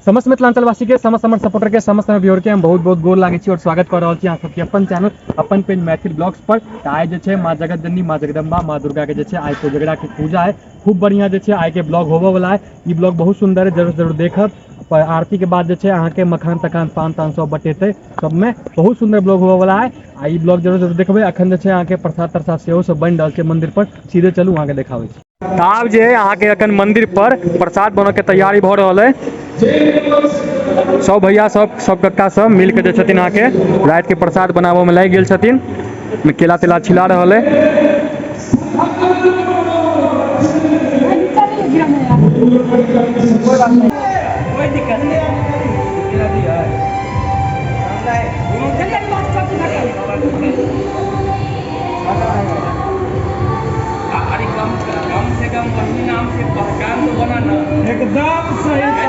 समस्त मिथिलांचलवासी के समस्त हमर सपोर्टर के समस्त व्यूअर के हम बहुत बहुत गोर लागे छी और स्वागत कर रहा छी अहाँ सबके अपन चैनल अपन पेज मैथिल ब्लॉग्स पर। आइ जे छै माँ जगत जननी माँ जगदम्बा माँ दुर्गा के जे छै आइ कोजगरा के पूजा है, खूब बढ़िया जे छै आइ के ब्लॉग होबो वाला है। ई ब्लॉग बहुत सुंदर है, जरूर जरूर देखब। आरती के बाद जे छै अहाँ के मखान तखान पान तान सब बटेते, सब में बहुत सुंदर ब्लॉग होबो वाला है। आ ई ब्लॉग जरूर जरूर देखबे। अखन जे छै अहाँ के प्रसाद तरसाद सेहो सब बन रहल छै मंदिर पर, सीधे चलू अहाँ के देखाबै छी। आब जे अहाँ के अखन मंदिर पर प्रसाद बनने के तैयारी भ रहल है। सब भैया सब कक्का सब मिल के जे छथिन अहाँ के रात के प्रसाद बनाबो में लागि गेल छथिन। में केला तेला छिला रहल है। कम से कम वही नाम से पहचान तो बना ना। एकदम सही।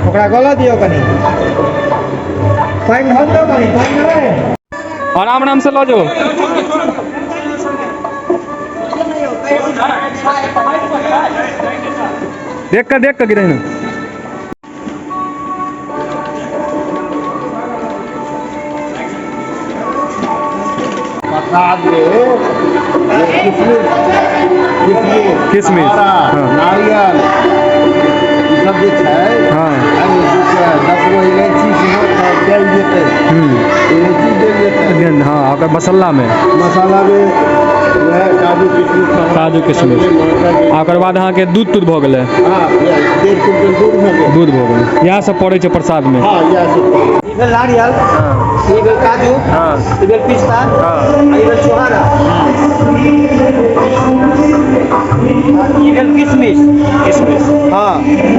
ओकरा गला दियो कनी पाइन भर दो कनी पाइन रे आराम आराम से लो जो। देख कर गिरे ना। किसमिस नारियल सब जे छै हाँ ओकर मसाला में काजू किशमिश ओकर बाद अहाँ के दूध भ गेलै। दूध भ गेलै, इएह सब पड़ै छै प्रसाद में। नारियल काजू पिस्ता छोहारा किशमिश हाँ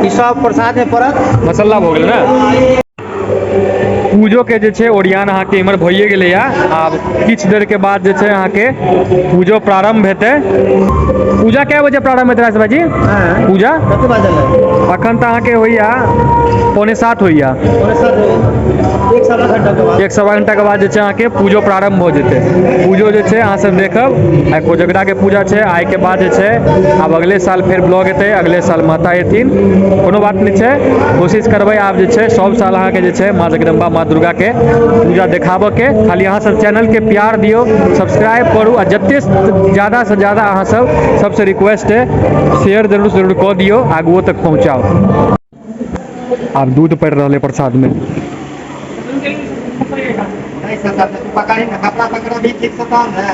ई सब प्रसाद में पड़त। मसाला भ गेलै ना। पूजो के जे छै ओरियान अहाँ के इमहर भइए गेलै या। आब किछ देर के बाद जे छै अहाँ के पूजो प्रारंभ हेतै। पूजा कए बजे प्रारंभ हेतै राज भाईजी? पूजा कते बजे है? अखन त अहाँ के होइया 6:45 होइया। एक सवा घंटा के बाद जे छै अहाँ के पूजो प्रारंभ भ जेतै। पूजो जे छै अहाँ सब देखब। आइ कोजगरा के पूजा छै। आइ के बाद जे छै आब अगले साल फेर ब्लॉग एतै, अगले साल माता एथिन, कोनो बात नहीं छै। कोशिश करबै आब जे छै सब साल अहाँ के जे छै माँ जगदम्बा माँ दुर्गा के पूजा देखाबऽ के। खाली अहाँ सब चैनल के प्यार दियो, सब्सक्राइब करू आ जते ज्यादा से ज्यादा अहाँ सब सबसे रिक्वेस्ट है शेयर जरूर जरूर कऽ दियो, आगुओ तक पहुँचाओ। आब दूध पड़ रहा है प्रसाद में। कपड़ा पकड़ा भी ठीक से काम है।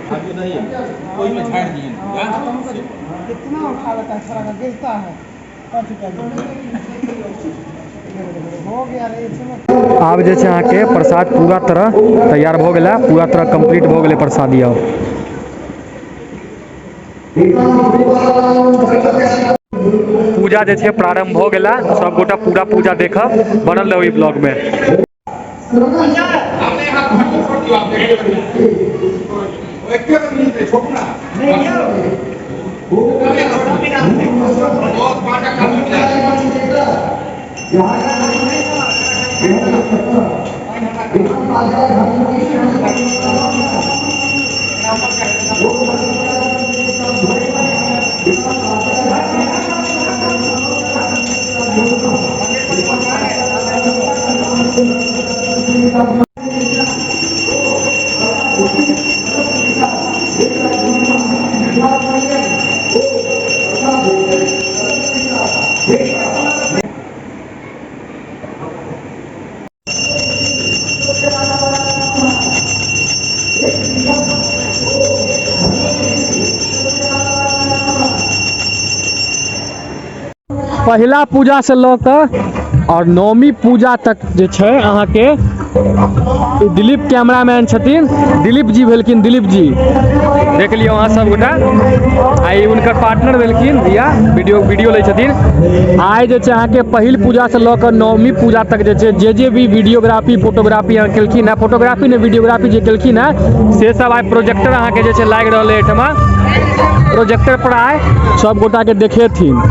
आगे नहीं कोई में झाड़ दिए कितना उठा लेता है, सारा का गिरता है। हो गया रे इसमें। आब जे छै अहाँ के प्रसाद पूरा तरह तैयार भ गेला, पूरा तरह कंप्लीट भ गेलै प्रसादी। आब पूजा जे छै प्रारंभ भ गेला। सब गोटा पूरा पूजा देखब, बनल रहू ई ब्लॉग में। पहला पूजा से लऽ कऽ और नौमी पूजा तक जे छै अहाँ के दिलीप कैमरामैन छथिन। दिलीप जी भेलखिन, दिलीप जी देख लियो अहाँ सब गोटा। आई उनकर पार्टनर भेलखिन भैया, वीडियो लै छथिन। आइ जे छै अहाँ के पहिल पूजा से लऽ कऽ नौमी पूजा तक जे छै भी वीडियोग्राफी फोटोग्राफी अहाँ केलखिन है, फोटोग्राफी ने वीडियोग्राफी जे केलखिन है से सब आइ प्रोजेक्टर अहाँ के जे छै लागि रहल है एठमा। प्रोजेक्टर पर आए सब गोटा के देखेथिन।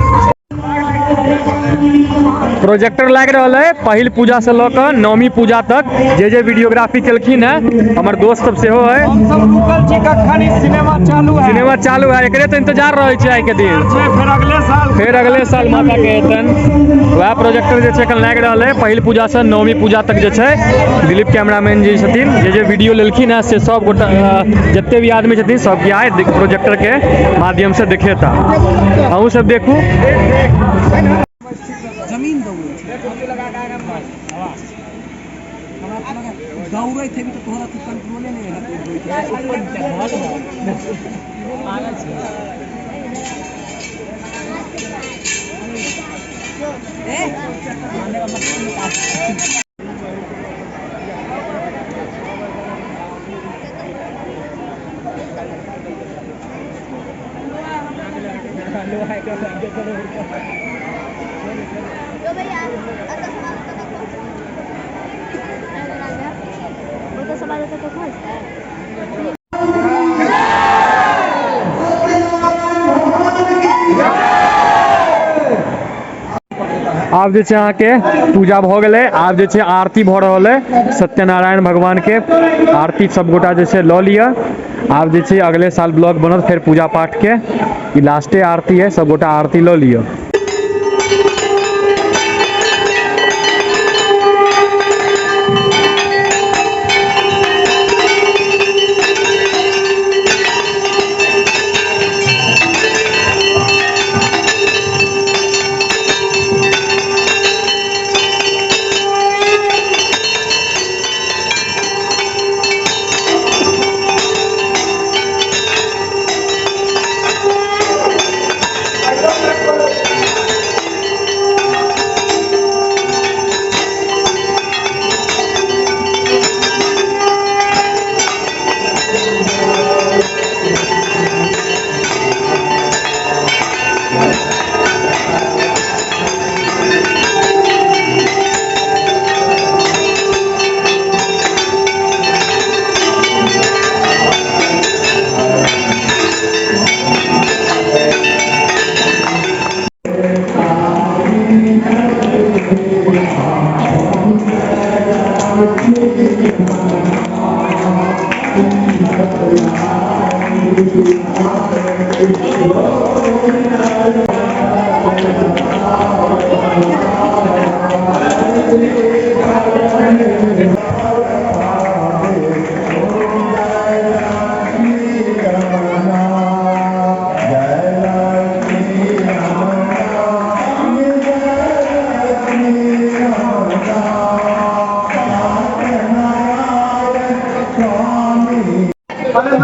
प्रोजेक्टर लाग रहा है पहिल पूजा से लऽ नौमी पूजा तक जे जे वीडियोग्राफी केलखिन है हमर दोस्त सब सेहो है। सब रुकल छी कखन ई सिनेमा चालू है एकरे तो इंतजार रहे छै आइ के दिन। फिर अगले साल माता के एतन वह प्रोजेक्टर जे छै एखन लाग रहल है पहिल पूजा से नौमी पूजा तक जे छै दिलीप कैमरामैन जी छथिन जे वीडियो लेलखिन है से सब गोटा जते भी आदमी छथिन सबके आए प्रोजेक्टर के माध्यम से देखेता। अहूँ सब देखू। जमीन दौड़े थे भी तो तोहरा तू कंट्रोले नहीं आब जे छै अहाँके पूजा भऽ गेलै। आब जे छै आरती भऽ रहल है सत्यनारायण भगवान के आरती सब गोटा जे छै लऽ लिअ। आब जे छै अगले साल ब्लॉग बनत फेर पूजा पाठ के ई लास्टे आरती है सब गोटा आरती लऽ लिअ।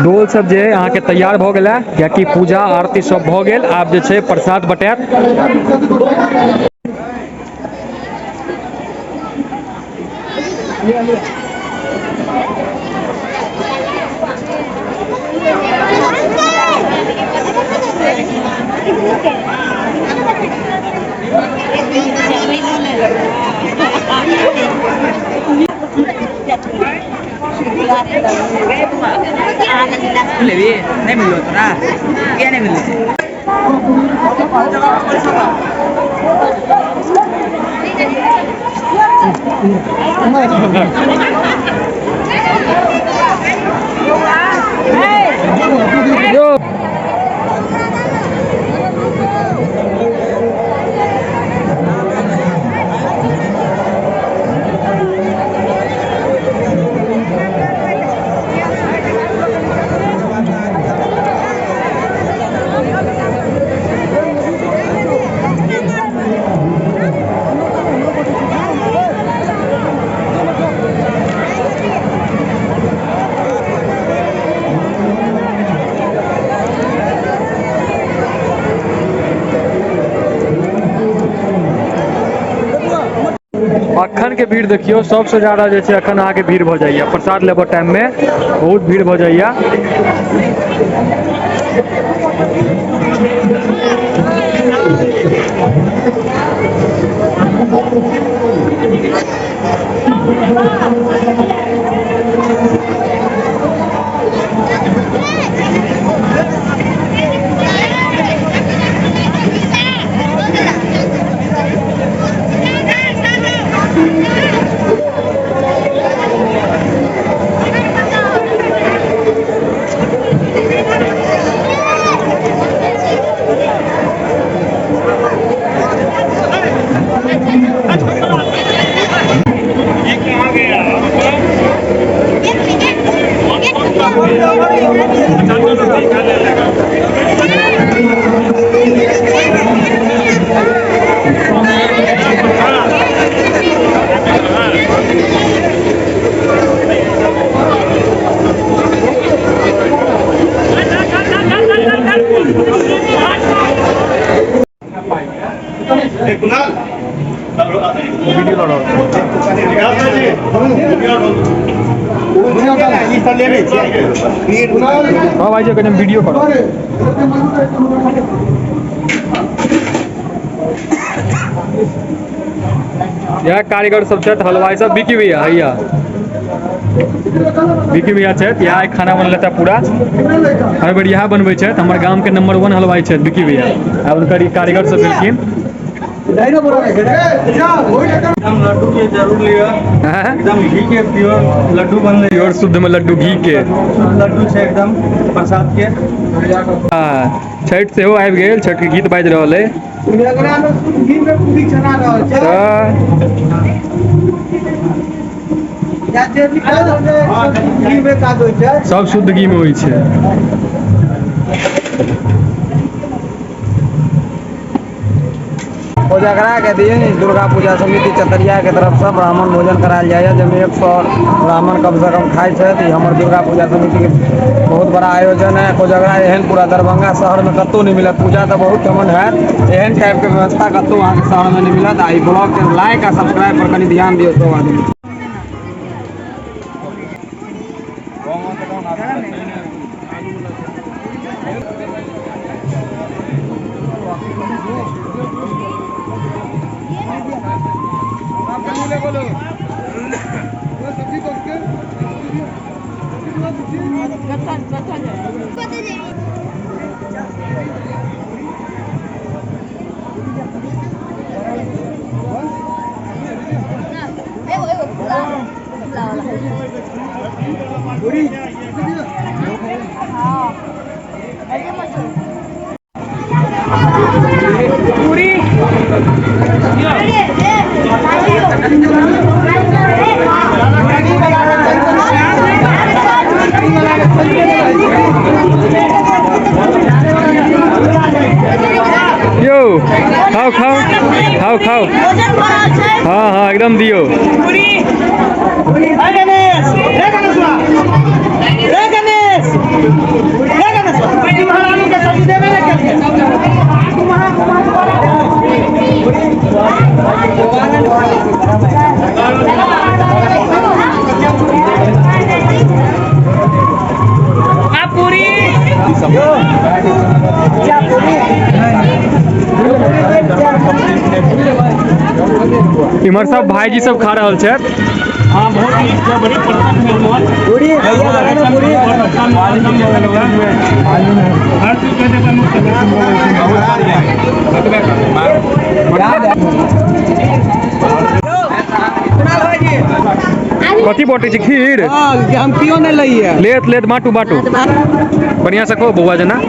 डोल सब जे अहाँ के तैयार भ गेला कियाकि पूजा आरती सब भ गेल। आब जे छै प्रसाद बटात। नहीं मिलो ना क्या नहीं मिलो अखन के भीड़ देखियो सबसे ज्यादा जे छै अखन आके भीड़ भ जाइया प्रसाद लेबो टाइम में बहुत भीड़ भ जाइया। वीडियो लड़ा हाँ भाई जी कहीं वीडियो करो यह कारीगर सब छथि हलवाई सब बिकी भैया हैया बिकी भैया छथि यहाँ खाना बन लेता पूरा हर बेर यहाँ बनबै छथि हमर गाम के नंबर 1 हलवाई छथि बिकी भैया आ उनकर ई कारीगर सब भेलखिन एकदम लड्डू के जरूर लिया एकदम घी के प्योर लड्डू बनले प्योर शुद्ध में लड्डू घी के लड्डू छै एकदम प्रसाद के छठि सेहो आबि गेल छठि के गीत बाजि रहल अइ घी में पूरी चढ़ा रहल छै घी में काज होइ छै सब शुद्ध घी में होइ छै कोजगरा के दिन दुर्गा पूजा समिति चतरिया के तरफ से ब्राह्मण भोजन करायल जाए जैमे 100 ब्राह्मण कम से कम खाए छथि ई हमर दुर्गा पूजा समिति के बहुत बड़ा आयोजन है कोजगरा एहन पूरा दरभंगा शहर में कतौ नहीं मिलत पूजा तो बहुत कमन है एहन टाइप के व्यवस्था कतौ अहाँ के शहर में नहीं मिलत आ ई ब्लॉग के लाइक आ सब्सक्राइब पर कनी ध्यान दियो तो आदमी यो खाओ खाओ खाओ खाओ हाँ हाँ एकदम दियो इमहर सब भाईजी सब खा रहल छथि हाँ बहुत ही बड़ी पूरी हर चीज कथी बटे छै खीर हम क्यों नहीं लइए लेत लेत बाटू बाटू बढ़िया से खो बौआ जना